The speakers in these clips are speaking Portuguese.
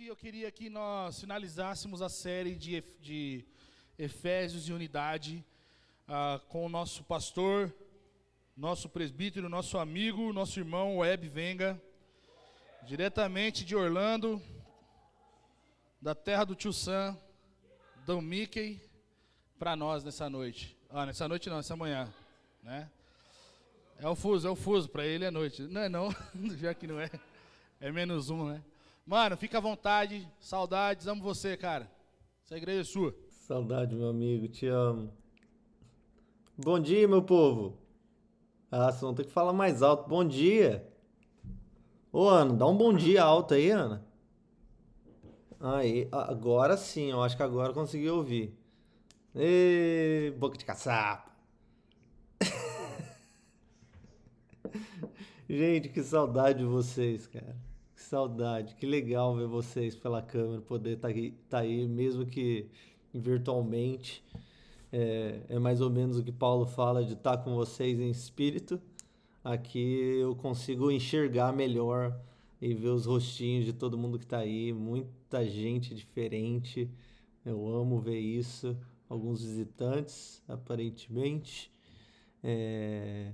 eu queria que nós finalizássemos a série de Efésios e Unidade com o nosso pastor, nosso presbítero, nosso amigo, nosso irmão Web Venga, diretamente de Orlando, da terra do Tio Sam, do Mickey, para nós nessa noite. Nessa noite não, essa manhã, né? É o fuso, para ele é noite. Não é não, já que não é. É menos um, né? Mano, fica à vontade, saudades, amo você, cara. Essa igreja é sua. Saudade, meu amigo, te amo. Bom dia, meu povo. Vocês vão ter que falar mais alto. Bom dia. Ô, Ana, dá um bom dia alto aí, Ana. Aí, agora sim, eu acho que agora eu consegui ouvir. Ê, boca de caçapa. Gente, que saudade de vocês, cara. Que saudade, que legal ver vocês pela câmera, poder tá aí, mesmo que virtualmente. É mais ou menos o que Paulo fala de estar com vocês em espírito. Aqui eu consigo enxergar melhor e ver os rostinhos de todo mundo que tá aí. Muita gente diferente. Eu amo ver isso. Alguns visitantes, aparentemente. É,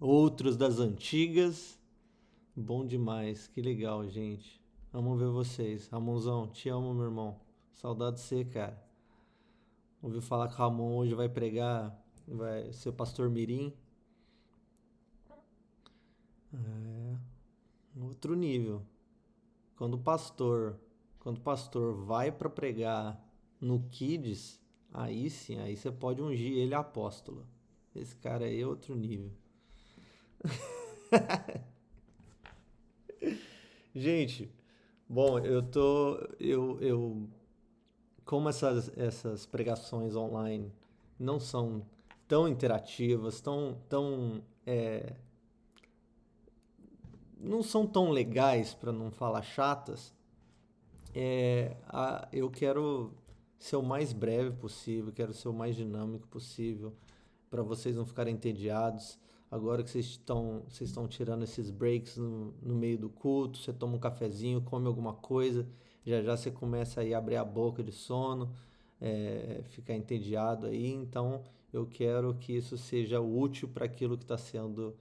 Outros das antigas. Bom demais. Que legal, gente. Amo ver vocês. Ramonzão, te amo, meu irmão. Saudade de você, cara. Ouvi falar que o Ramon hoje vai pregar, vai ser pastor Mirim. Outro nível. Quando o pastor, quando o pastor vai para pregar no Kids, aí sim, aí você pode ungir ele apóstolo. Esse cara aí é outro nível. Gente, bom, como essas pregações online não são tão interativas, não são tão legais, para não falar chatas, eu quero ser o mais breve possível, quero ser o mais dinâmico possível, para vocês não ficarem entediados. Agora que vocês estão tirando esses breaks no meio do culto, você toma um cafezinho, come alguma coisa, já já você começa aí a abrir a boca de sono, ficar entediado aí. Então eu quero que isso seja útil para aquilo que está sendo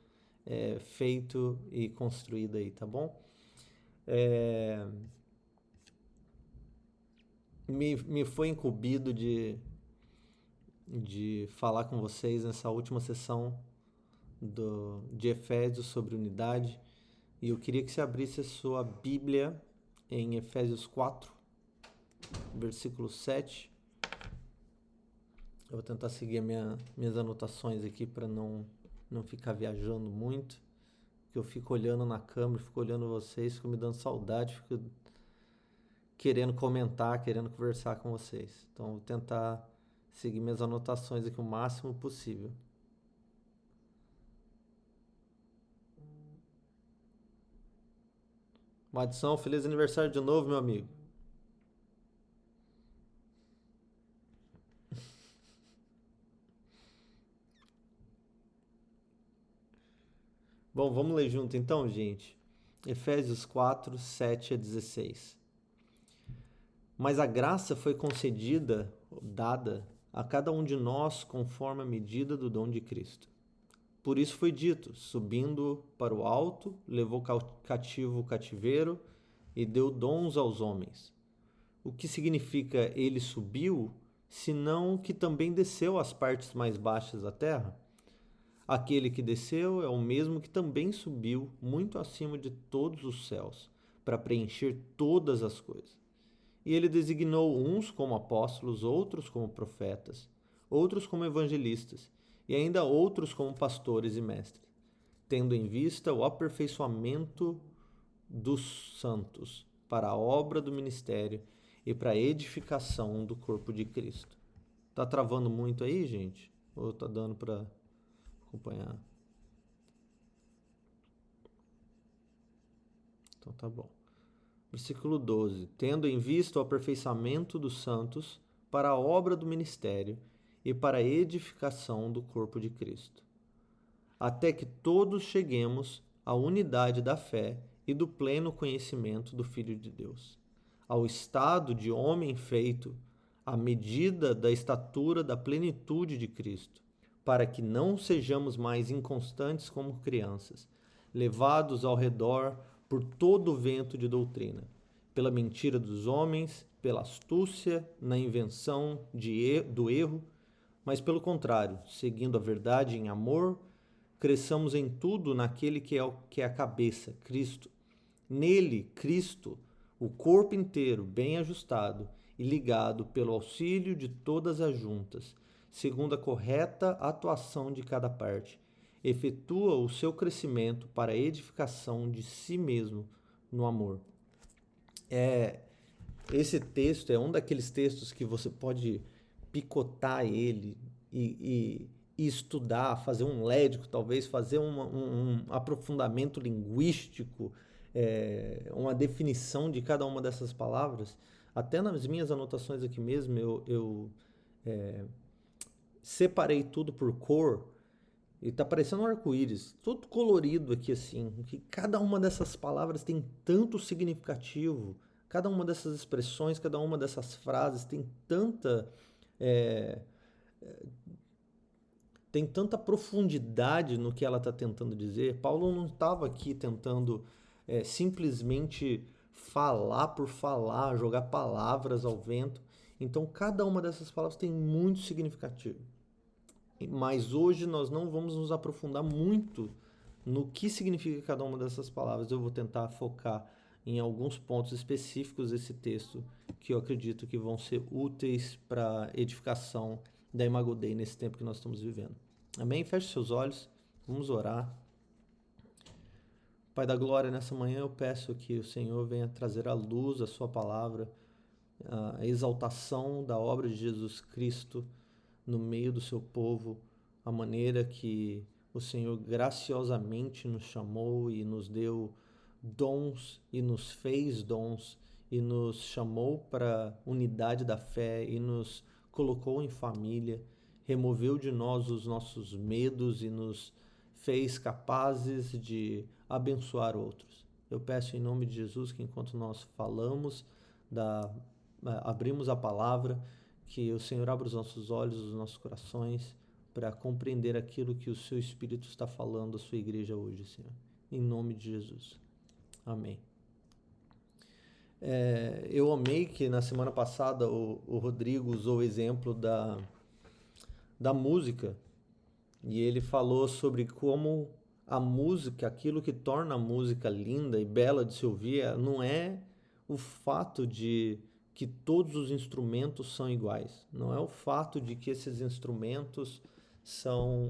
feito e construído aí, tá bom? Me foi incumbido de falar com vocês nessa última sessão de Efésios sobre unidade, e eu queria que você abrisse a sua Bíblia em Efésios 4, versículo 7. Eu vou tentar seguir minhas anotações aqui para não ficar viajando muito, porque eu fico olhando na câmera, fico olhando vocês, fico me dando saudade, fico querendo comentar, querendo conversar com vocês. Então eu vou tentar seguir minhas anotações aqui o máximo possível. Madison, feliz aniversário de novo, meu amigo. Bom, vamos ler junto então, gente. Efésios 4, 7 a 16. Mas a graça foi concedida, dada, a cada um de nós conforme a medida do dom de Cristo. Por isso foi dito, subindo para o alto, levou cativo o cativeiro e deu dons aos homens. O que significa ele subiu, senão que também desceu às partes mais baixas da terra? Aquele que desceu é o mesmo que também subiu muito acima de todos os céus, para preencher todas as coisas. E ele designou uns como apóstolos, outros como profetas, outros como evangelistas, e ainda outros como pastores e mestres, tendo em vista o aperfeiçoamento dos santos, para a obra do ministério e para a edificação do corpo de Cristo. Tá travando muito aí, gente? Ou tá dando para acompanhar? Então tá bom. Versículo 12. Tendo em vista o aperfeiçoamento dos santos para a obra do ministério e para a edificação do corpo de Cristo, até que todos cheguemos à unidade da fé e do pleno conhecimento do Filho de Deus, ao estado de homem feito, à medida da estatura da plenitude de Cristo, para que não sejamos mais inconstantes como crianças, levados ao redor por todo o vento de doutrina, pela mentira dos homens, pela astúcia na invenção do erro, mas pelo contrário, seguindo a verdade em amor, cresçamos em tudo naquele que é a cabeça, Cristo. Nele, Cristo, o corpo inteiro, bem ajustado e ligado pelo auxílio de todas as juntas, segundo a correta atuação de cada parte, efetua o seu crescimento para a edificação de si mesmo no amor. Esse texto é um daqueles textos que você pode picotar ele e estudar, fazer um lédico, talvez fazer um aprofundamento linguístico, uma definição de cada uma dessas palavras. Até nas minhas anotações aqui mesmo, eu separei tudo por cor e tá parecendo um arco-íris, tudo colorido aqui assim, que cada uma dessas palavras tem tanto significativo, cada uma dessas expressões, cada uma dessas frases tem tanta profundidade no que ela está tentando dizer. Paulo não estava aqui tentando simplesmente falar por falar, jogar palavras ao vento. Então, cada uma dessas palavras tem muito significativo. Mas hoje nós não vamos nos aprofundar muito no que significa cada uma dessas palavras. Eu vou tentar focar em alguns pontos específicos desse texto que eu acredito que vão ser úteis para a edificação da Imago Dei nesse tempo que nós estamos vivendo. Amém? Feche seus olhos, vamos orar. Pai da glória, nessa manhã eu peço que o Senhor venha trazer à luz a sua palavra, a exaltação da obra de Jesus Cristo no meio do seu povo, a maneira que o Senhor graciosamente nos chamou e nos deu dons e nos fez dons e nos chamou para unidade da fé e nos colocou em família, removeu de nós os nossos medos e nos fez capazes de abençoar outros. Eu peço em nome de Jesus que enquanto nós falamos, abrimos a palavra, que o Senhor abra os nossos olhos, os nossos corações, para compreender aquilo que o Seu Espírito está falando à sua igreja hoje, Senhor. Em nome de Jesus. Amém. Eu amei que na semana passada o Rodrigo usou o exemplo da música, e ele falou sobre como a música, aquilo que torna a música linda e bela de se ouvir, não é o fato de que todos os instrumentos são iguais, não é o fato de que esses instrumentos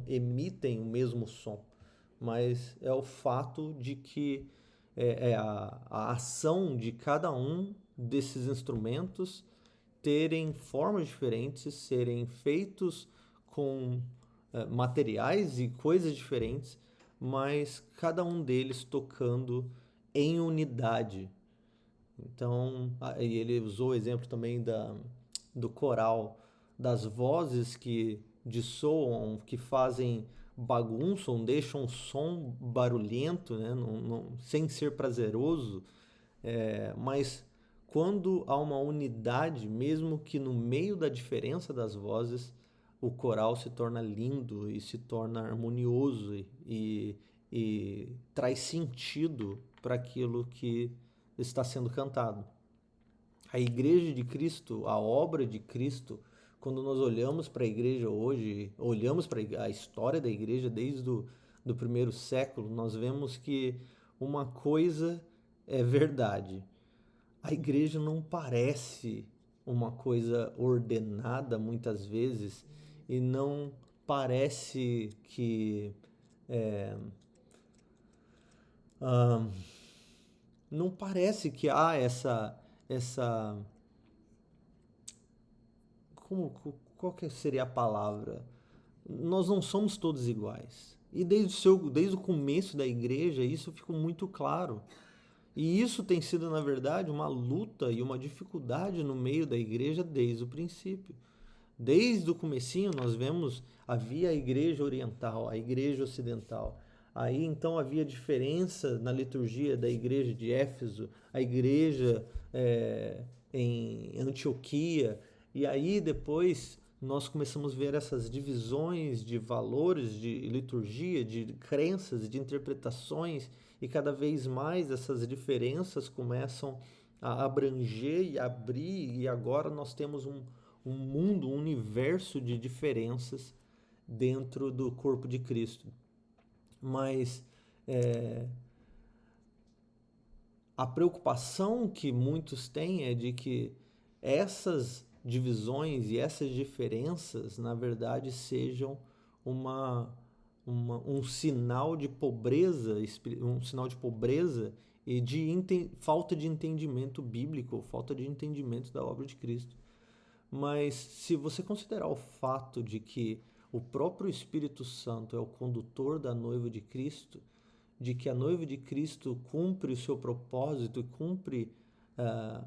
emitem o mesmo som, mas é o fato de que a ação de cada um desses instrumentos terem formas diferentes, serem feitos com materiais e coisas diferentes, mas cada um deles tocando em unidade. Então, e ele usou o exemplo também do coral, das vozes que dissoam, que fazem bagunçam, deixam um som barulhento, né? Sem ser prazeroso, mas quando há uma unidade, mesmo que no meio da diferença das vozes, o coral se torna lindo e se torna harmonioso e traz sentido para aquilo que está sendo cantado. A Igreja de Cristo, a obra de Cristo, quando nós olhamos para a igreja hoje, olhamos para a história da igreja desde do primeiro século, nós vemos que uma coisa é verdade. A igreja não parece uma coisa ordenada muitas vezes e não parece que não parece que há essa qual que seria a palavra? Nós não somos todos iguais. E desde o começo da igreja isso ficou muito claro. E isso tem sido, na verdade, uma luta e uma dificuldade no meio da igreja desde o princípio. Desde o comecinho nós vemos, havia a igreja oriental, a igreja ocidental. Aí então havia diferença na liturgia da igreja de Éfeso, a igreja em Antioquia, e aí depois nós começamos a ver essas divisões de valores, de liturgia, de crenças, de interpretações, e cada vez mais essas diferenças começam a abranger e abrir, e agora nós temos um mundo, um universo de diferenças dentro do corpo de Cristo. Mas a preocupação que muitos têm é de que essas divisões e essas diferenças, na verdade, sejam um sinal de pobreza, e de falta de entendimento bíblico, falta de entendimento da obra de Cristo. Mas se você considerar o fato de que o próprio Espírito Santo é o condutor da noiva de Cristo, de que a noiva de Cristo cumpre o seu propósito e cumpre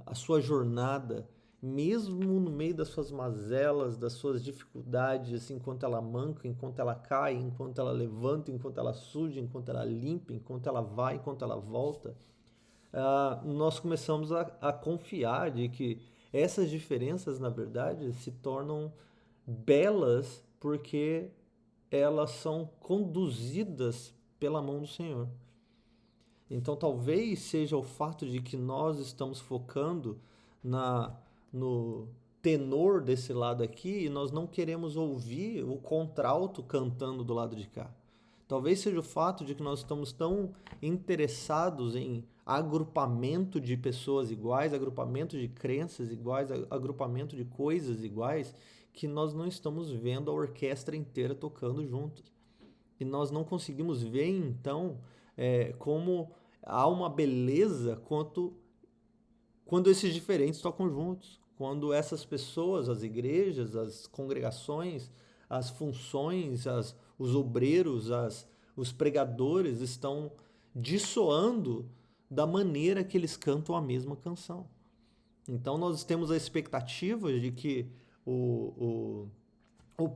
a sua jornada, mesmo no meio das suas mazelas, das suas dificuldades, enquanto ela manca, enquanto ela cai, enquanto ela levanta, enquanto ela suja, enquanto ela limpa, enquanto ela vai, enquanto ela volta, nós começamos a confiar de que essas diferenças, na verdade, se tornam belas porque elas são conduzidas pela mão do Senhor. Então, talvez seja o fato de que nós estamos focando no tenor desse lado aqui e nós não queremos ouvir o contralto cantando do lado de cá. Talvez seja o fato de que nós estamos tão interessados em agrupamento de pessoas iguais, agrupamento de crenças iguais, agrupamento de coisas iguais, que nós não estamos vendo a orquestra inteira tocando juntos. E nós não conseguimos ver, então, como há uma beleza quando esses diferentes tocam juntos. Quando essas pessoas, as igrejas, as congregações, as funções, os obreiros, os pregadores estão dissoando da maneira que eles cantam a mesma canção. Então nós temos a expectativa de que o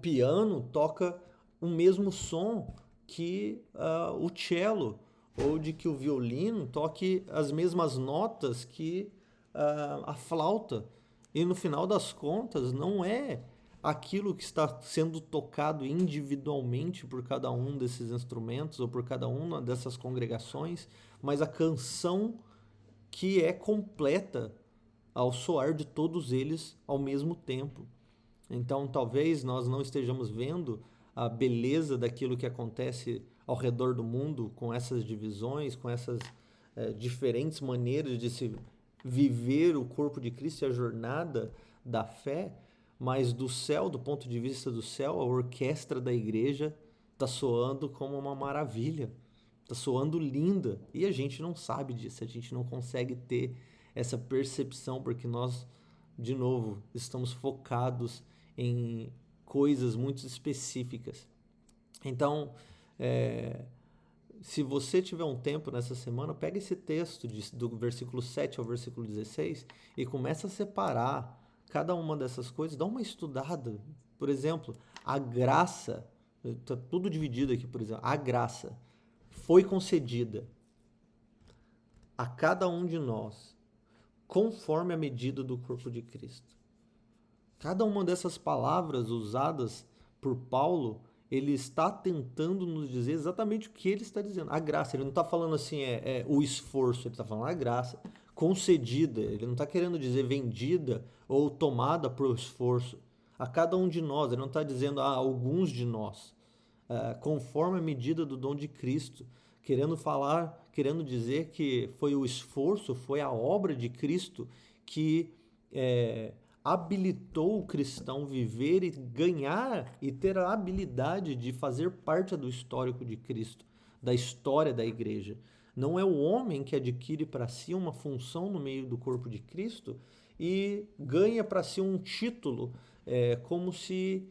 piano toca o mesmo som que o cello, ou de que o violino toque as mesmas notas que a flauta. E no final das contas, não é aquilo que está sendo tocado individualmente por cada um desses instrumentos ou por cada uma dessas congregações, mas a canção que é completa ao soar de todos eles ao mesmo tempo. Então, talvez nós não estejamos vendo a beleza daquilo que acontece ao redor do mundo com essas divisões, com essas diferentes maneiras de se viver o corpo de Cristo e a jornada da fé, mas do céu, do ponto de vista do céu, a orquestra da igreja está soando como uma maravilha, está soando linda, e a gente não sabe disso, a gente não consegue ter essa percepção, porque nós, de novo, estamos focados em coisas muito específicas. Então, se você tiver um tempo nessa semana, pega esse texto do versículo 7 ao versículo 16 e começa a separar cada uma dessas coisas, dá uma estudada. Por exemplo, a graça, está tudo dividido aqui, por exemplo, a graça foi concedida a cada um de nós conforme a medida do corpo de Cristo. Cada uma dessas palavras usadas por Paulo, ele está tentando nos dizer exatamente o que ele está dizendo. A graça, ele não está falando assim, o esforço, ele está falando a graça concedida. Ele não está querendo dizer vendida ou tomada por esforço. A cada um de nós, ele não está dizendo a alguns de nós. Conforme a medida do dom de Cristo. Querendo dizer que foi o esforço, foi a obra de Cristo que habilitou o cristão viver e ganhar e ter a habilidade de fazer parte do histórico de Cristo, da história da igreja. Não é o homem que adquire para si uma função no meio do corpo de Cristo e ganha para si um título, como se,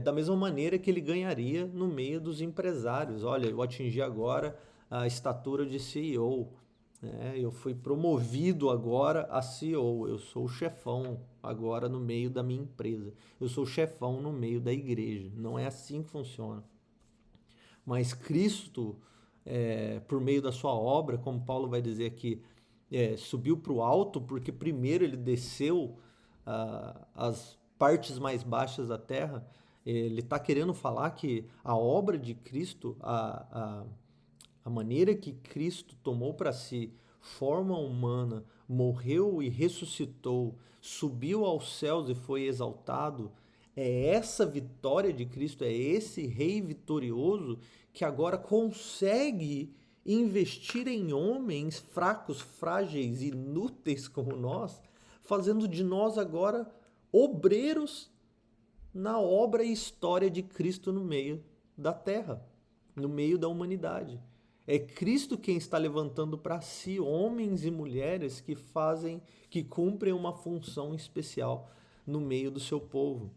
da mesma maneira que ele ganharia no meio dos empresários. Olha, eu atingi agora a estatura de CEO. Eu fui promovido agora a CEO, eu sou o chefão agora no meio da minha empresa, eu sou o chefão no meio da igreja. Não é assim que funciona. Mas Cristo por meio da sua obra, como Paulo vai dizer aqui, subiu para o alto, porque primeiro ele desceu as partes mais baixas da terra. Ele está querendo falar que a obra de Cristo, a maneira que Cristo tomou para si forma humana, morreu e ressuscitou, subiu aos céus e foi exaltado, é essa vitória de Cristo, é esse rei vitorioso que agora consegue investir em homens fracos, frágeis, inúteis como nós, fazendo de nós agora obreiros na obra e história de Cristo no meio da terra, no meio da humanidade. É Cristo quem está levantando para si homens e mulheres que cumprem uma função especial no meio do seu povo.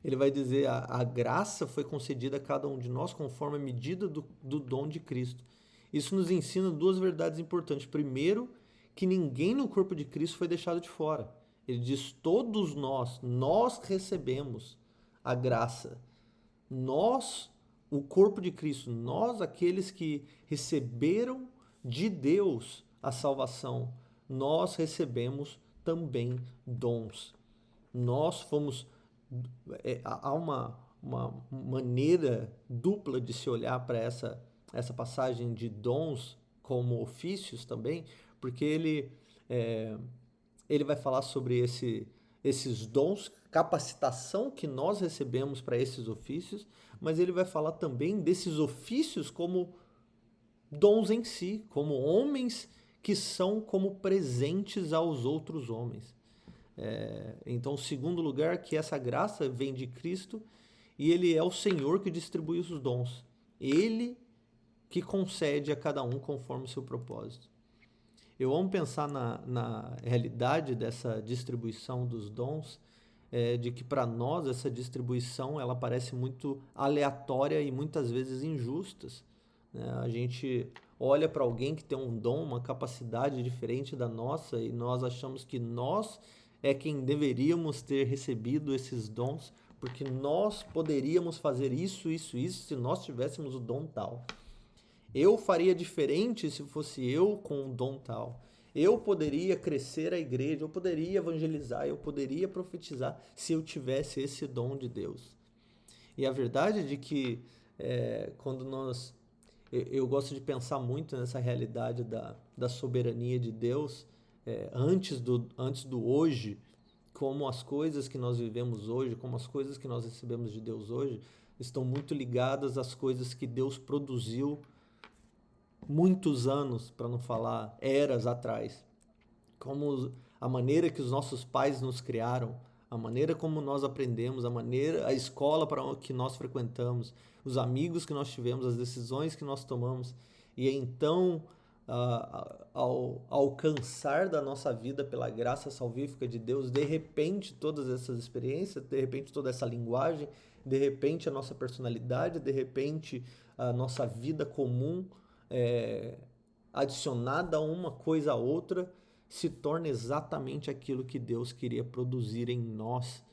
Ele vai dizer, a graça foi concedida a cada um de nós conforme a medida do dom de Cristo. Isso nos ensina duas verdades importantes. Primeiro, que ninguém no corpo de Cristo foi deixado de fora. Ele diz, todos nós recebemos a graça. Nós, o corpo de Cristo, nós, aqueles que receberam de Deus a salvação, nós recebemos também dons. Nós fomos... há uma maneira dupla de se olhar para essa passagem de dons como ofícios também, porque ele vai falar sobre esses dons, capacitação que nós recebemos para esses ofícios, mas ele vai falar também desses ofícios como dons em si, como homens que são como presentes aos outros homens. Então, segundo lugar, que essa graça vem de Cristo e ele é o Senhor que distribui os dons. Ele que concede a cada um conforme o seu propósito. Eu amo pensar na realidade dessa distribuição dos dons, de que para nós essa distribuição ela parece muito aleatória e muitas vezes injusta. Né? A gente olha para alguém que tem um dom, uma capacidade diferente da nossa e nós achamos que nós é quem deveríamos ter recebido esses dons, porque nós poderíamos fazer isso se nós tivéssemos o dom tal. Eu faria diferente se fosse eu com um dom tal. Eu poderia crescer a igreja, eu poderia evangelizar, eu poderia profetizar se eu tivesse esse dom de Deus. E a verdade é de que quando nós... Eu gosto de pensar muito nessa realidade da soberania de Deus, antes do hoje, como as coisas que nós vivemos hoje, como as coisas que nós recebemos de Deus hoje, estão muito ligadas às coisas que Deus produziu muitos anos, para não falar eras atrás. Como a maneira que os nossos pais nos criaram, a maneira como nós aprendemos, a escola para que nós frequentamos, os amigos que nós tivemos, as decisões que nós tomamos. E então, ao alcançar da nossa vida pela graça salvífica de Deus, de repente todas essas experiências, de repente toda essa linguagem, de repente a nossa personalidade, de repente a nossa vida comum, adicionada uma coisa a outra, se torna exatamente aquilo que Deus queria produzir em nós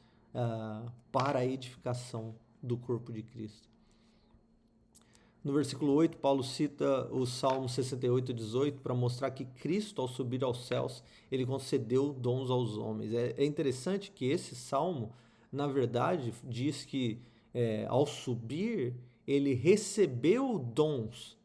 para a edificação do corpo de Cristo. No versículo 8, Paulo cita o Salmo 68:18 para mostrar que Cristo, ao subir aos céus, ele concedeu dons aos homens. É interessante que esse salmo, na verdade, diz que ao subir, ele recebeu dons.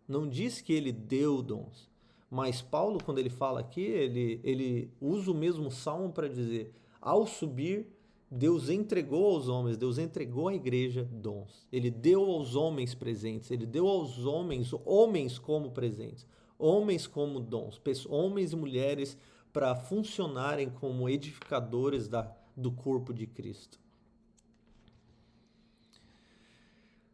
Não diz que ele deu dons. Mas Paulo, quando ele fala aqui, ele usa o mesmo salmo para dizer, ao subir, Deus entregou aos homens, Deus entregou à igreja dons. Ele deu aos homens presentes, ele deu aos homens como presentes, homens como dons, homens e mulheres para funcionarem como edificadores do corpo de Cristo.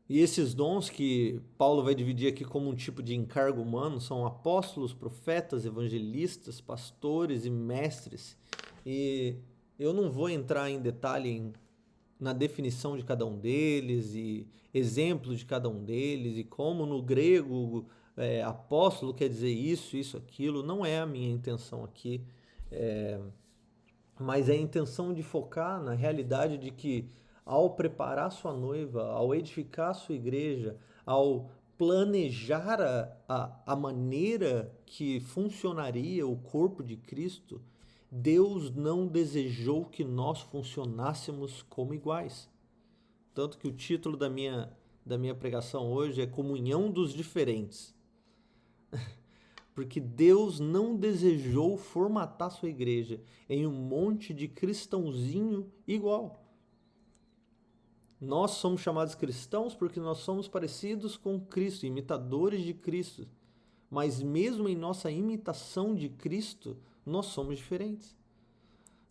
E esses dons que Paulo vai dividir aqui como um tipo de encargo humano são apóstolos, profetas, evangelistas, pastores e mestres. E eu não vou entrar em detalhe na definição de cada um deles e exemplos de cada um deles e como no grego apóstolo quer dizer isso, aquilo. Não é a minha intenção aqui, mas é a intenção de focar na realidade de que ao preparar sua noiva, ao edificar sua igreja, ao planejar a maneira que funcionaria o corpo de Cristo, Deus não desejou que nós funcionássemos como iguais. Tanto que o título da minha pregação hoje é Comunhão dos Diferentes. Porque Deus não desejou formatar sua igreja em um monte de cristãozinho igual. Nós somos chamados cristãos porque nós somos parecidos com Cristo, imitadores de Cristo. Mas mesmo em nossa imitação de Cristo, nós somos diferentes.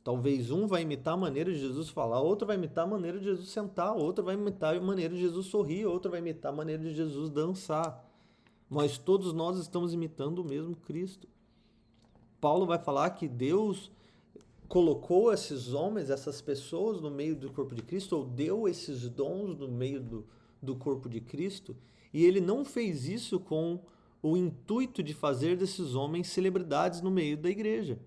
Talvez um vai imitar a maneira de Jesus falar, outro vai imitar a maneira de Jesus sentar, outro vai imitar a maneira de Jesus sorrir, outro vai imitar a maneira de Jesus dançar. Mas todos nós estamos imitando o mesmo Cristo. Paulo vai falar que Deus colocou esses homens, essas pessoas no meio do corpo de Cristo, ou deu esses dons no meio do corpo de Cristo, e ele não fez isso com o intuito de fazer desses homens celebridades no meio da igreja.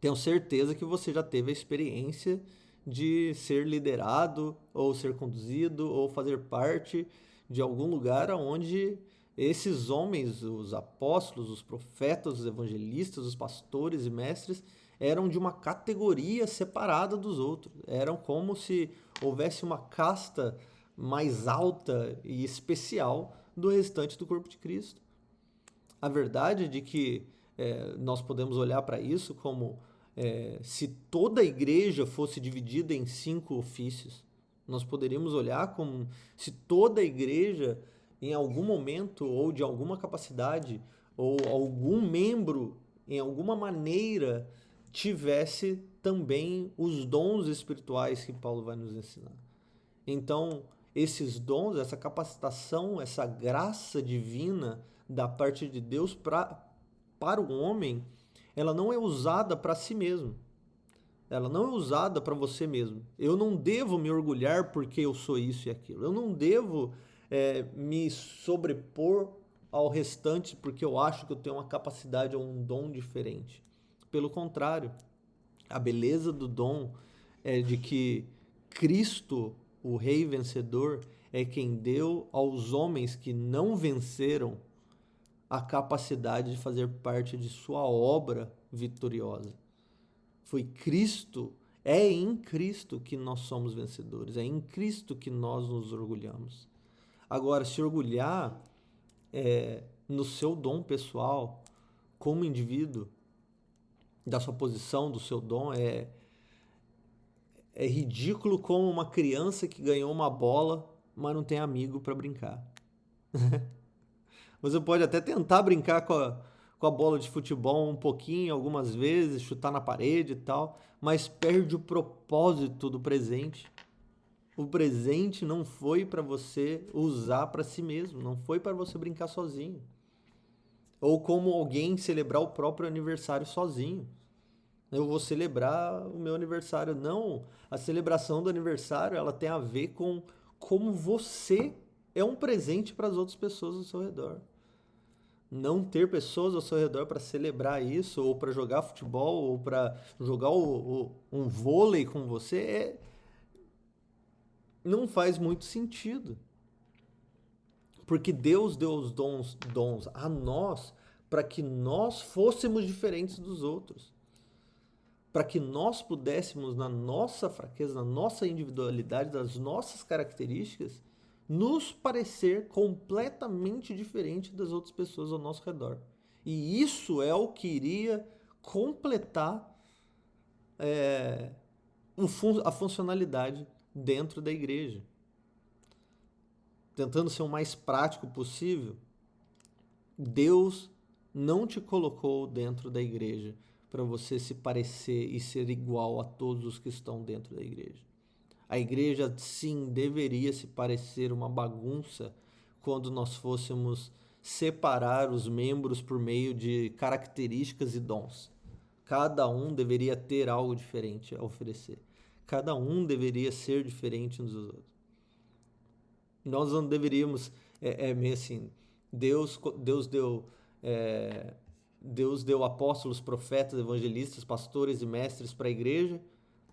Tenho certeza que você já teve a experiência de ser liderado, ou ser conduzido, ou fazer parte de algum lugar onde esses homens, os apóstolos, os profetas, os evangelistas, os pastores e mestres, eram de uma categoria separada dos outros. Eram como se houvesse uma casta mais alta e especial do restante do corpo de Cristo. A verdade é de que nós podemos olhar para isso como se toda a igreja fosse dividida em 5 ofícios. Nós poderíamos olhar como se toda a igreja, em algum momento, ou de alguma capacidade, ou algum membro, em alguma maneira, tivesse também os dons espirituais que Paulo vai nos ensinar. Então, esses dons, essa capacitação, essa graça divina da parte de Deus para o homem, ela não é usada para si mesmo. Ela não é usada para você mesmo. Eu não devo me orgulhar porque eu sou isso e aquilo. Eu não devo me sobrepor ao restante porque eu acho que eu tenho uma capacidade ou um dom diferente. Pelo contrário, a beleza do dom é de que Cristo, o Rei vencedor, é quem deu aos homens que não venceram a capacidade de fazer parte de sua obra vitoriosa. Foi Cristo, é em Cristo que nós somos vencedores, é em Cristo que nós nos orgulhamos. Agora, se orgulhar no seu dom pessoal, como indivíduo, da sua posição, do seu dom, é ridículo como uma criança que ganhou uma bola, mas não tem amigo para brincar. Você pode até tentar brincar com a bola de futebol um pouquinho, algumas vezes, chutar na parede e tal, mas perde o propósito do presente. O presente não foi para você usar para si mesmo, não foi para você brincar sozinho. Ou como alguém celebrar o próprio aniversário sozinho. Eu vou celebrar o meu aniversário. Não, a celebração do aniversário ela tem a ver com como você é um presente para as outras pessoas ao seu redor. Não ter pessoas ao seu redor para celebrar isso, ou para jogar futebol, ou para jogar um vôlei com você, não faz muito sentido. Porque Deus deu os dons a nós para que nós fôssemos diferentes dos outros. Para que nós pudéssemos, na nossa fraqueza, na nossa individualidade, das nossas características, nos parecer completamente diferente das outras pessoas ao nosso redor. E isso é o que iria completar a funcionalidade dentro da igreja. Tentando ser o mais prático possível, Deus não te colocou dentro da igreja para você se parecer e ser igual a todos os que estão dentro da igreja. A igreja, sim, deveria se parecer uma bagunça quando nós fôssemos separar os membros por meio de características e dons. Cada um deveria ter algo diferente a oferecer. Cada um deveria ser diferente uns dos outros. Nós não deveríamos, meio assim, Deus deu apóstolos, profetas, evangelistas, pastores e mestres para a igreja,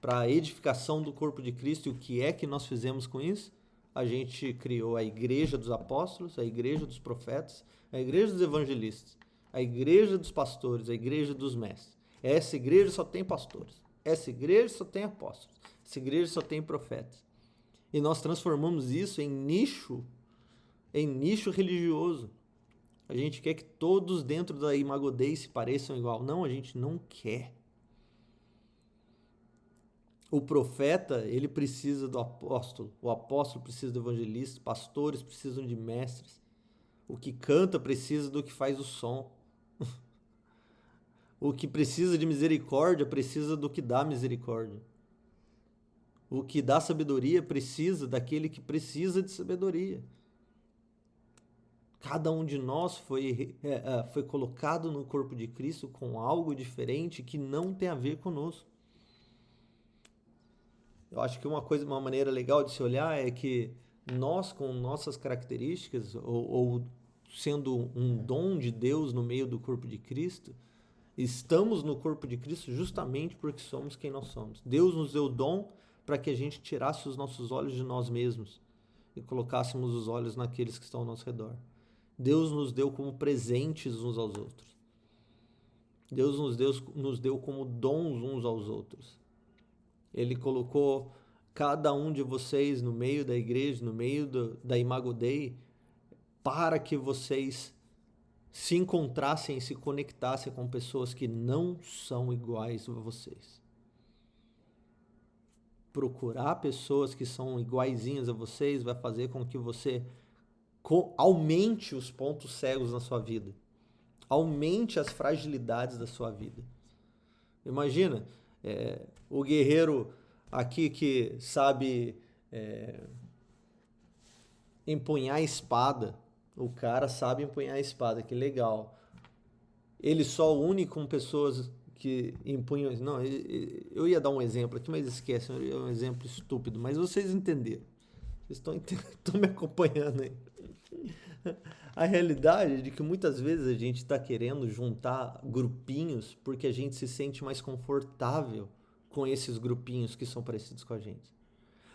para a edificação do corpo de Cristo. E o que é que nós fizemos com isso? a gente criou a igreja dos apóstolos, a igreja dos profetas, a igreja dos evangelistas, a igreja dos pastores, a igreja dos mestres. Essa igreja só tem pastores, essa igreja só tem apóstolos, essa igreja só tem profetas. E nós transformamos isso em nicho religioso. A gente quer que todos dentro da Imago Dei se pareçam igual. Não, a gente não quer. O profeta, ele precisa do apóstolo. O apóstolo precisa do evangelista. Pastores precisam de mestres. O que canta precisa do que faz o som. O que precisa de misericórdia precisa do que dá misericórdia. O que dá sabedoria precisa daquele que precisa de sabedoria. Cada um de nós foi colocado no corpo de Cristo com algo diferente que não tem a ver conosco. Eu acho que uma maneira legal de se olhar é que nós, com nossas características, ou sendo um dom de Deus no meio do corpo de Cristo, estamos no corpo de Cristo justamente porque somos quem nós somos. Deus nos deu o dom para que a gente tirasse os nossos olhos de nós mesmos e colocássemos os olhos naqueles que estão ao nosso redor. Deus nos deu como presentes uns aos outros. Deus nos deu como dons uns aos outros. Ele colocou cada um de vocês no meio da igreja, no meio da Imago Dei, para que vocês se encontrassem e se conectassem com pessoas que não são iguais a vocês. Procurar pessoas que são iguaizinhas a vocês vai fazer com que você aumente os pontos cegos na sua vida. Aumente as fragilidades da sua vida. Imagina, o guerreiro aqui que sabe empunhar a espada. O cara sabe empunhar a espada, que legal. Ele só une com pessoas que empunham... Não, eu ia dar um exemplo aqui, mas esquece, é um exemplo estúpido, mas vocês entenderam. Vocês estão me acompanhando aí. A realidade é de que muitas vezes a gente está querendo juntar grupinhos porque a gente se sente mais confortável com esses grupinhos que são parecidos com a gente.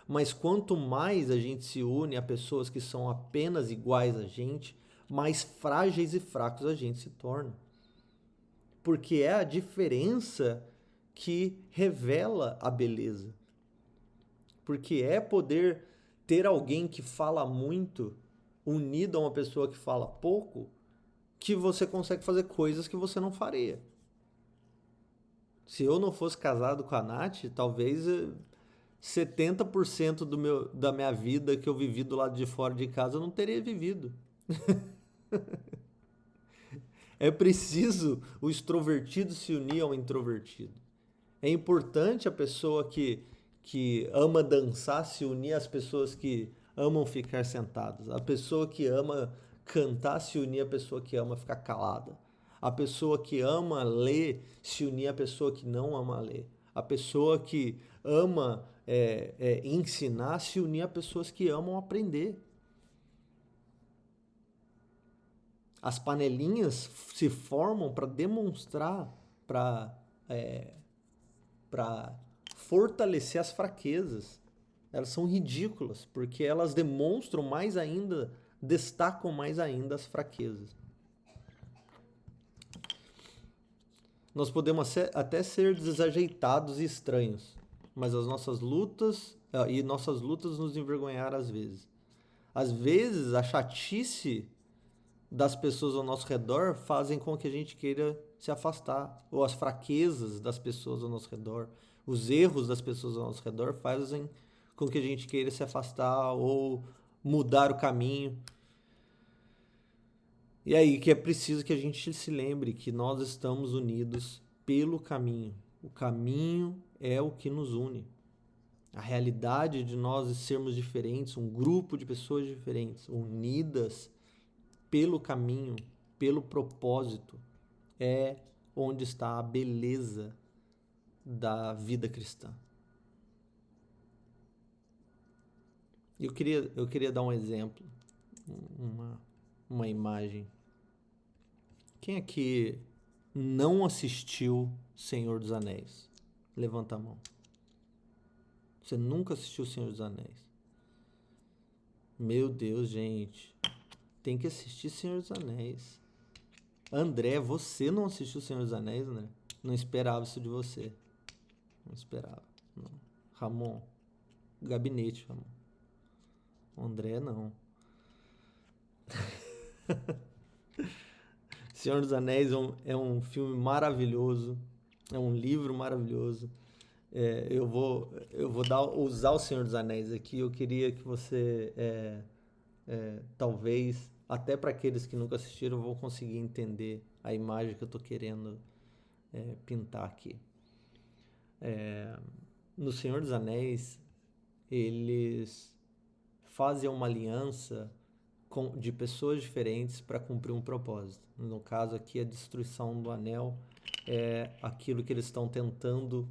Mas quanto mais a gente se une a pessoas que são apenas iguais a gente, mais frágeis e fracos a gente se torna. Porque é a diferença que revela a beleza. Porque é poder ter alguém que fala muito unido a uma pessoa que fala pouco, que você consegue fazer coisas que você não faria. Se eu não fosse casado com a Nath, talvez 70% da minha vida que eu vivi do lado de fora de casa eu não teria vivido. É preciso o extrovertido se unir ao introvertido. É importante a pessoa que ama dançar se unir às pessoas que amam ficar sentadas. A pessoa que ama cantar se unir à pessoa que ama ficar calada. A pessoa que ama ler se unir à pessoa que não ama ler. A pessoa que ama ensinar se unir a pessoas que amam aprender. As panelinhas se formam para demonstrar, para fortalecer as fraquezas. Elas são ridículas, porque elas demonstram mais ainda, destacam mais ainda as fraquezas. Nós podemos até ser desajeitados e estranhos, mas as nossas lutas nos envergonharam às vezes. Às vezes, a chatice das pessoas ao nosso redor fazem com que a gente queira se afastar, ou as fraquezas das pessoas ao nosso redor, os erros das pessoas ao nosso redor fazem com que a gente queira se afastar ou mudar o caminho. E aí que é preciso que a gente se lembre que nós estamos unidos pelo caminho. O caminho é o que nos une. A realidade de nós sermos diferentes, um grupo de pessoas diferentes, unidas pelo caminho, pelo propósito, é onde está a beleza da vida cristã. Eu queria dar um exemplo, uma imagem. Quem aqui não assistiu Senhor dos Anéis? Levanta a mão. Você nunca assistiu Senhor dos Anéis? Meu Deus, gente. Tem que assistir Senhor dos Anéis. André, você não assistiu Senhor dos Anéis, André? Não esperava isso de você. Não esperava. Não. Ramon. Gabinete, Ramon. André, não. Senhor dos Anéis é um filme maravilhoso. É um livro maravilhoso. Eu vou usar o Senhor dos Anéis aqui. Eu queria que você, talvez, até para aqueles que nunca assistiram, vão conseguir entender a imagem que eu estou querendo pintar aqui. No Senhor dos Anéis, eles fazem uma aliança de pessoas diferentes para cumprir um propósito. No caso aqui, a destruição do anel é aquilo que eles estão tentando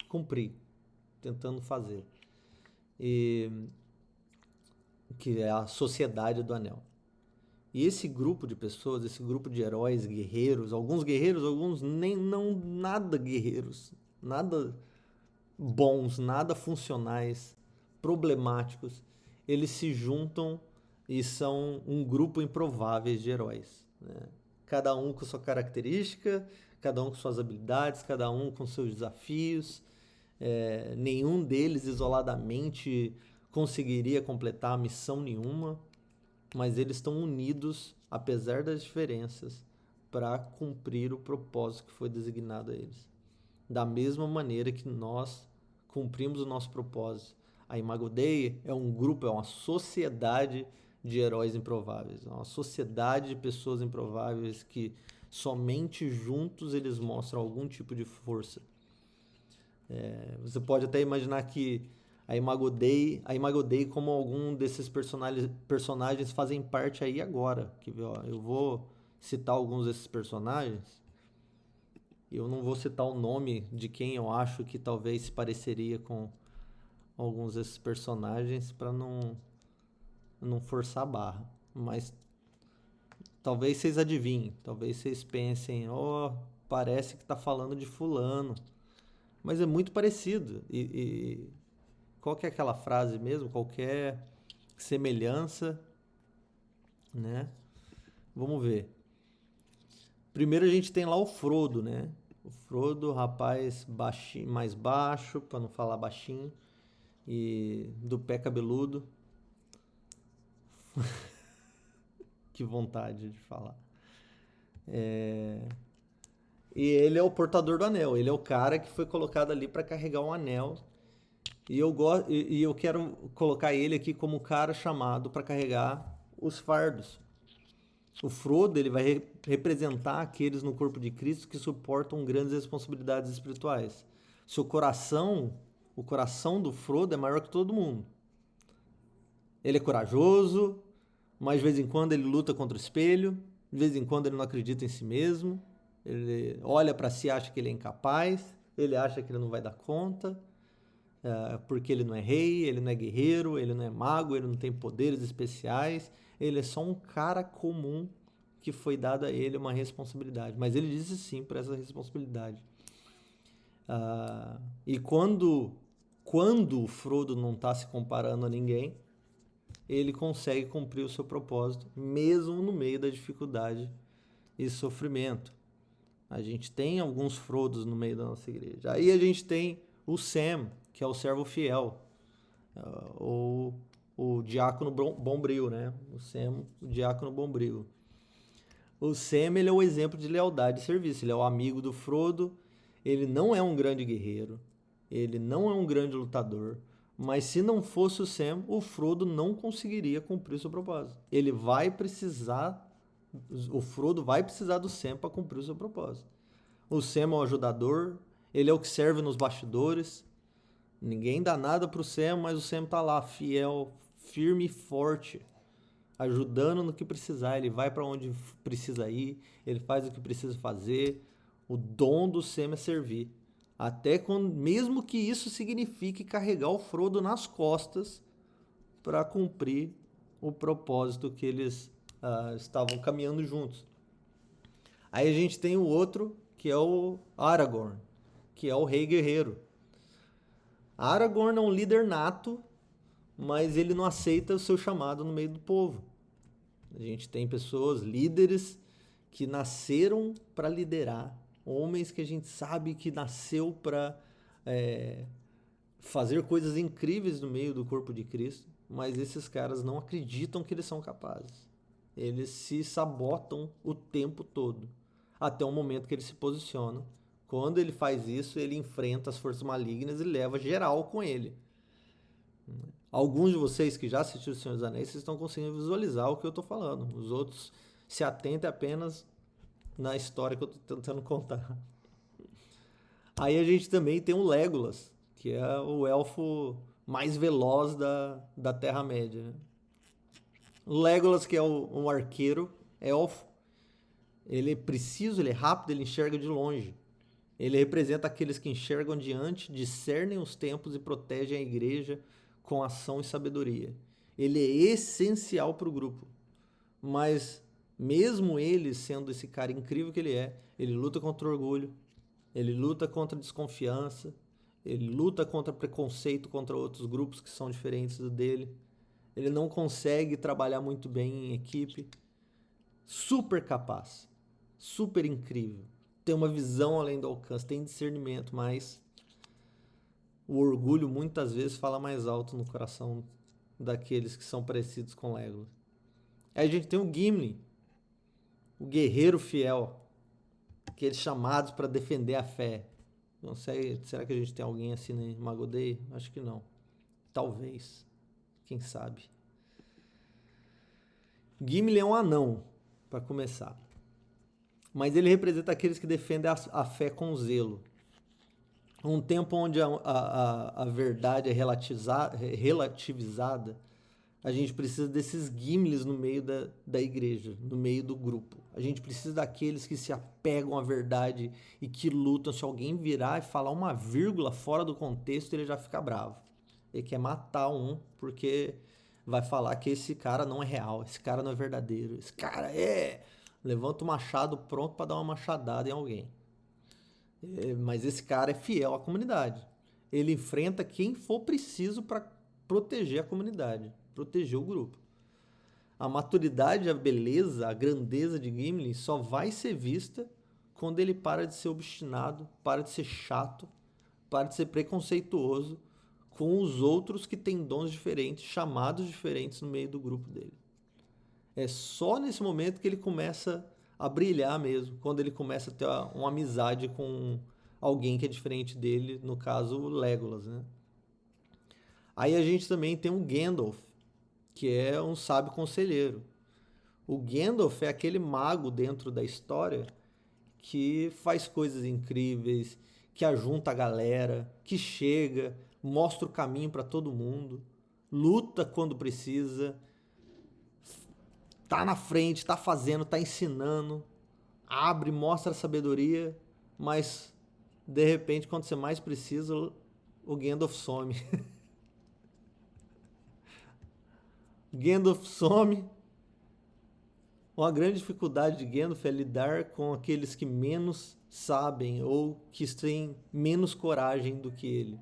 cumprir, tentando fazer, e que é a Sociedade do Anel. E esse grupo de pessoas, esse grupo de heróis, guerreiros, alguns nem não nada guerreiros, nada bons, nada funcionais, problemáticos, eles se juntam e são um grupo improvável de heróis, né? Cada um com sua característica, cada um com suas habilidades, cada um com seus desafios. Nenhum deles isoladamente conseguiria completar a missão nenhuma, mas eles estão unidos, apesar das diferenças, para cumprir o propósito que foi designado a eles. Da mesma maneira que nós cumprimos o nosso propósito. A Imago Dei é um grupo, é uma sociedade de heróis improváveis, é uma sociedade de pessoas improváveis que somente juntos eles mostram algum tipo de força. Você pode até imaginar que a Imago Dei como algum desses personagens fazem parte aí agora. Eu vou citar alguns desses personagens. Eu não vou citar o nome de quem eu acho que talvez se pareceria com alguns desses personagens para não forçar a barra. Mas talvez vocês adivinhem, talvez vocês pensem, parece que está falando de fulano. Mas é muito parecido. E qual que é aquela frase mesmo? Qualquer semelhança, né? Vamos ver. Primeiro a gente tem lá o Frodo, né? O Frodo, rapaz baixinho, mais baixo, para não falar baixinho, e do pé cabeludo. Que vontade de falar. E ele é o portador do anel. Ele é o cara que foi colocado ali para carregar um anel. E eu quero colocar ele aqui como o cara chamado para carregar os fardos. O Frodo, ele vai representar aqueles no corpo de Cristo que suportam grandes responsabilidades espirituais. O coração do Frodo é maior que todo mundo. Ele é corajoso, mas de vez em quando ele luta contra o espelho, de vez em quando ele não acredita em si mesmo, ele olha para si e acha que ele é incapaz, ele acha que ele não vai dar conta, porque ele não é rei, ele não é guerreiro, ele não é mago, ele não tem poderes especiais, ele é só um cara comum que foi dada a ele uma responsabilidade. Mas ele disse sim para essa responsabilidade. E quando o Frodo não está se comparando a ninguém, ele consegue cumprir o seu propósito, mesmo no meio da dificuldade e sofrimento. A gente tem alguns Frodos no meio da nossa igreja. Aí a gente tem o Sam, que é o servo fiel, ou o diácono bombril, né? O Sam, o diácono bombril. O Sam, ele é o exemplo de lealdade e serviço. Ele é o amigo do Frodo. Ele não é um grande guerreiro. Ele não é um grande lutador. Mas se não fosse o Sam, o Frodo não conseguiria cumprir seu propósito. O Frodo vai precisar do Sam para cumprir o seu propósito. O Sam é o ajudador. Ele é o que serve nos bastidores. Ninguém dá nada pro Sam, mas o Sam tá lá, fiel, firme e forte, ajudando no que precisar. Ele vai para onde precisa ir, ele faz o que precisa fazer. O dom do Sam é servir. Até quando, mesmo que isso signifique carregar o Frodo nas costas para cumprir o propósito que eles estavam caminhando juntos. Aí a gente tem o outro, que é o Aragorn, que é o rei guerreiro. Aragorn é um líder nato, mas ele não aceita o seu chamado no meio do povo. A gente tem pessoas, líderes, que nasceram para liderar, homens que a gente sabe que nasceu para fazer coisas incríveis no meio do corpo de Cristo, mas esses caras não acreditam que eles são capazes. Eles se sabotam o tempo todo, até o momento que eles se posicionam. Quando ele faz isso, ele enfrenta as forças malignas e leva geral com ele. Alguns de vocês que já assistiram O Senhor dos Anéis, vocês estão conseguindo visualizar o que eu estou falando. Os outros se atentem apenas na história que eu estou tentando contar. Aí a gente também tem o Legolas, que é o elfo mais veloz da Terra-média, né? O Legolas, que é um arqueiro elfo, ele é preciso, ele é rápido, ele enxerga de longe. Ele representa aqueles que enxergam diante, discernem os tempos e protegem a igreja com ação e sabedoria. Ele é essencial para o grupo, mas mesmo ele sendo esse cara incrível que ele é, ele luta contra o orgulho, ele luta contra a desconfiança, ele luta contra preconceito contra outros grupos que são diferentes do dele. Ele não consegue trabalhar muito bem em equipe. Super capaz, super incrível. Tem uma visão além do alcance, tem discernimento, mas o orgulho muitas vezes fala mais alto no coração daqueles que são parecidos com Legolas. Aí a gente tem o Gimli, o guerreiro fiel, aqueles chamados para defender a fé. Não sei, será que a gente tem alguém assim em Magodei? Acho que não. Talvez. Quem sabe? Gimli é um anão, para começar. Mas ele representa aqueles que defendem a fé com zelo. Um tempo onde a verdade é relativizada, a gente precisa desses Gimlis no meio da igreja, no meio do grupo. A gente precisa daqueles que se apegam à verdade e que lutam. Se alguém virar e falar uma vírgula fora do contexto, ele já fica bravo. Ele quer matar porque vai falar que esse cara não é real, esse cara não é verdadeiro, esse cara levanta o machado pronto para dar uma machadada em alguém. Mas esse cara é fiel à comunidade. Ele enfrenta quem for preciso para proteger a comunidade, proteger o grupo. A maturidade, a beleza, a grandeza de Gimli só vai ser vista quando ele para de ser obstinado, para de ser chato, para de ser preconceituoso com os outros que têm dons diferentes, chamados diferentes no meio do grupo dele. É só nesse momento que ele começa a brilhar mesmo, quando ele começa a ter uma amizade com alguém que é diferente dele, no caso o Legolas, né? Aí a gente também tem o Gandalf, que é um sábio conselheiro. O Gandalf é aquele mago dentro da história que faz coisas incríveis, que ajunta a galera, que chega, mostra o caminho para todo mundo, luta quando precisa, tá na frente, tá fazendo, tá ensinando, abre, mostra a sabedoria, mas de repente, quando você mais precisa, o Gandalf some. Gandalf some. Uma grande dificuldade de Gandalf é lidar com aqueles que menos sabem ou que têm menos coragem do que ele.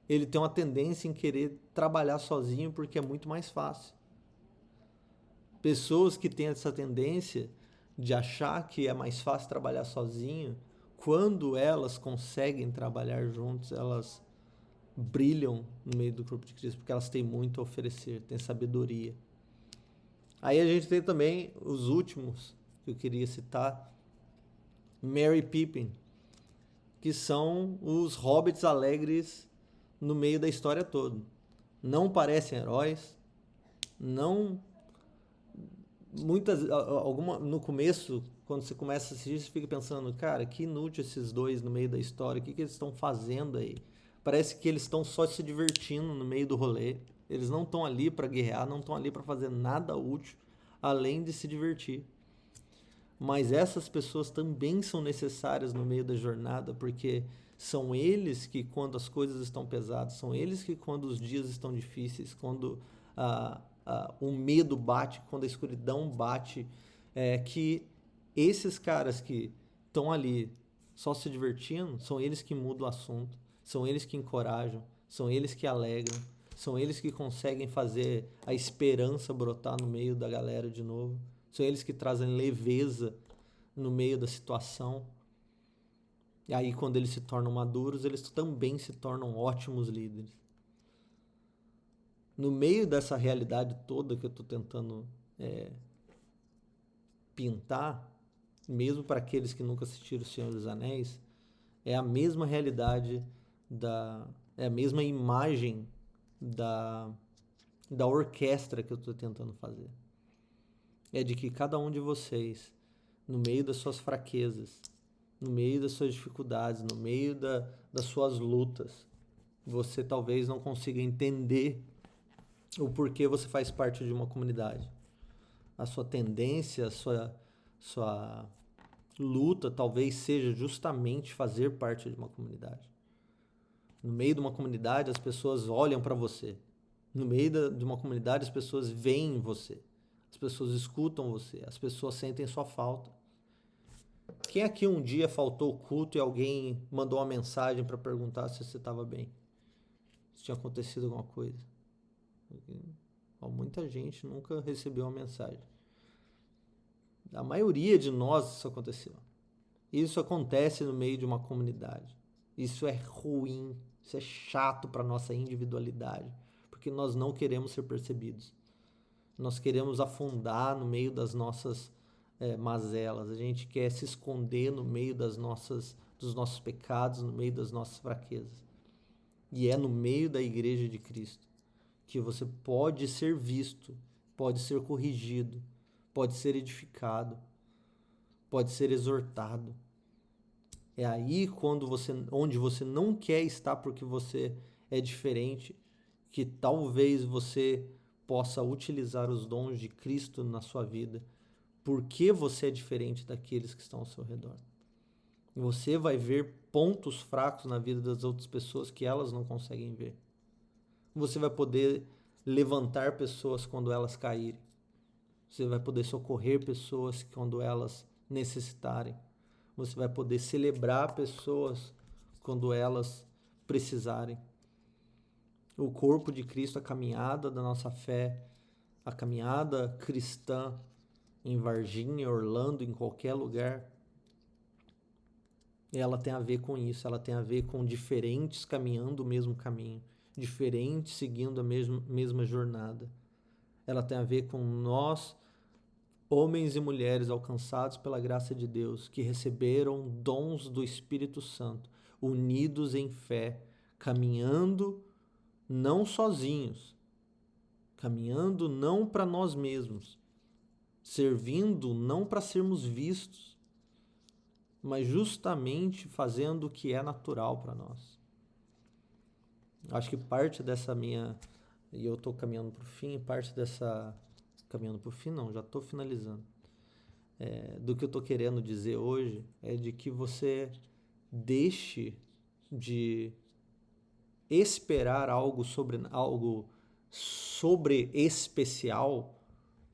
Ele tem uma tendência em querer trabalhar sozinho porque é muito mais fácil. Pessoas que têm essa tendência de achar que é mais fácil trabalhar sozinho, quando elas conseguem trabalhar juntos, elas brilham no meio do corpo de Cristo, porque elas têm muito a oferecer, têm sabedoria. Aí a gente tem também os últimos que eu queria citar, Merry e Pippin, que são os hobbits alegres no meio da história toda. Não parecem heróis, não... no começo, quando você começa a assistir, você fica pensando, cara, que inútil esses dois no meio da história, o que eles estão fazendo aí? Parece que eles estão só se divertindo no meio do rolê, eles não estão ali para guerrear, não estão ali para fazer nada útil, além de se divertir. Mas essas pessoas também são necessárias no meio da jornada, porque são eles que, quando as coisas estão pesadas, são eles que, quando os dias estão difíceis, quando o medo bate, quando a escuridão bate, que esses caras que estão ali só se divertindo, são eles que mudam o assunto, são eles que encorajam, são eles que alegram, São eles que conseguem fazer a esperança brotar no meio da galera de novo. São eles que trazem leveza no meio da situação. E aí, quando eles se tornam maduros, eles também se tornam ótimos líderes. No meio dessa realidade toda que eu estou tentando pintar, mesmo para aqueles que nunca assistiram O Senhor dos Anéis, é a mesma realidade, é a mesma imagem da orquestra que eu estou tentando fazer. É de que cada um de vocês, no meio das suas fraquezas, no meio das suas dificuldades, no meio das suas lutas, você talvez não consiga entender o porquê você faz parte de uma comunidade. A sua tendência, a sua luta talvez seja justamente fazer parte de uma comunidade. No meio de uma comunidade, as pessoas olham para você. No meio de uma comunidade, as pessoas veem você. As pessoas escutam você. As pessoas sentem sua falta. Quem aqui um dia faltou o culto e alguém mandou uma mensagem para perguntar se você estava bem? Se tinha acontecido alguma coisa? Muita gente nunca recebeu uma mensagem. A maioria de nós isso aconteceu. Isso acontece no meio de uma comunidade. Isso é ruim, isso é chato para nossa individualidade, porque nós não queremos ser percebidos. Nós queremos afundar no meio das nossas mazelas. A gente quer se esconder no meio dos nossos pecados, no meio das nossas fraquezas. E é no meio da igreja de Cristo que você pode ser visto, pode ser corrigido, pode ser edificado, pode ser exortado. É aí onde você não quer estar porque você é diferente, que talvez você possa utilizar os dons de Cristo na sua vida, porque você é diferente daqueles que estão ao seu redor. Você vai ver pontos fracos na vida das outras pessoas que elas não conseguem ver. Você vai poder levantar pessoas quando elas caírem. Você vai poder socorrer pessoas quando elas necessitarem. Você vai poder celebrar pessoas quando elas precisarem. O corpo de Cristo, a caminhada da nossa fé, a caminhada cristã em Varginha, Orlando, em qualquer lugar, ela tem a ver com isso, ela tem a ver com diferentes caminhando o mesmo caminho, diferentes seguindo a mesma jornada. Ela tem a ver com nós, homens e mulheres alcançados pela graça de Deus, que receberam dons do Espírito Santo, unidos em fé, caminhando não sozinhos, caminhando não para nós mesmos, servindo não para sermos vistos, mas justamente fazendo o que é natural para nós. Acho que parte dessa minha... E eu estou caminhando para o fim, parte dessa... Caminhando para o fim não, já estou finalizando. Do que eu estou querendo dizer hoje é de que você deixe de esperar algo sobre especial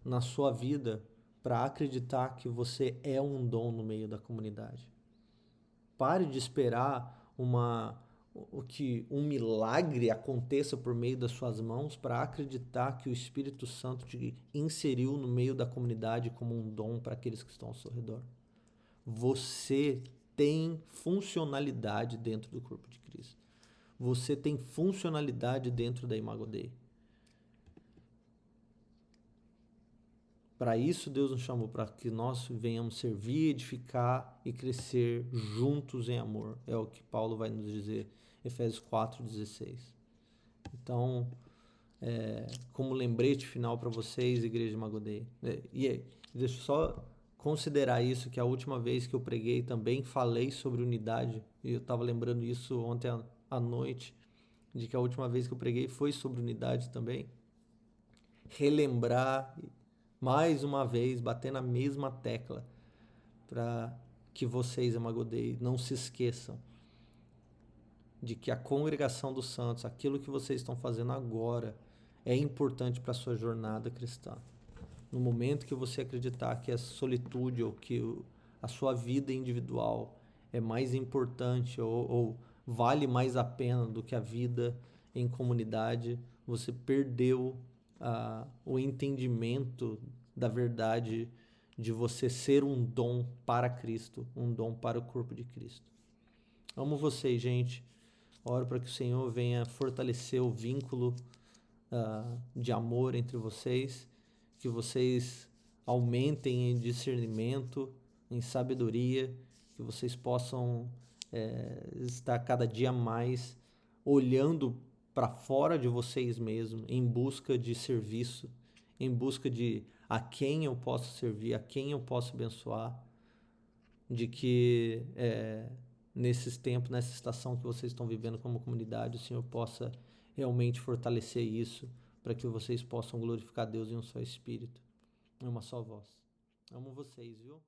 na sua vida para acreditar que você é um dom no meio da comunidade. Pare de esperar que um milagre aconteça por meio das suas mãos para acreditar que o Espírito Santo te inseriu no meio da comunidade como um dom para aqueles que estão ao seu redor. Você tem funcionalidade dentro do corpo de Cristo. Você tem funcionalidade dentro da Imago Dei. Para isso Deus nos chamou, para que nós venhamos servir, edificar e crescer juntos em amor. É o que Paulo vai nos dizer, Efésios 4:16. Então, como lembrete final para vocês, Igreja Imago Dei. Deixa eu só considerar isso, que a última vez que eu preguei também falei sobre unidade, e eu estava lembrando isso ontem à noite, de que a última vez que eu preguei foi sobre unidade também. Relembrar... mais uma vez, bater na mesma tecla para que vocês, Imago Dei, não se esqueçam de que a congregação dos santos, aquilo que vocês estão fazendo agora, é importante para a sua jornada cristã. No momento que você acreditar que a solitude ou que a sua vida individual é mais importante ou vale mais a pena do que a vida em comunidade, você perdeu o entendimento da verdade de você ser um dom para Cristo, um dom para o corpo de Cristo. Amo vocês, gente. Oro para que o Senhor venha fortalecer o vínculo de amor entre vocês, que vocês aumentem em discernimento, em sabedoria, que vocês possam estar cada dia mais olhando para fora de vocês mesmos, em busca de serviço, em busca de a quem eu posso servir, a quem eu posso abençoar, de que nesses tempos, nessa estação que vocês estão vivendo como comunidade, o Senhor possa realmente fortalecer isso, para que vocês possam glorificar Deus em um só Espírito, em uma só voz. Amo vocês, viu?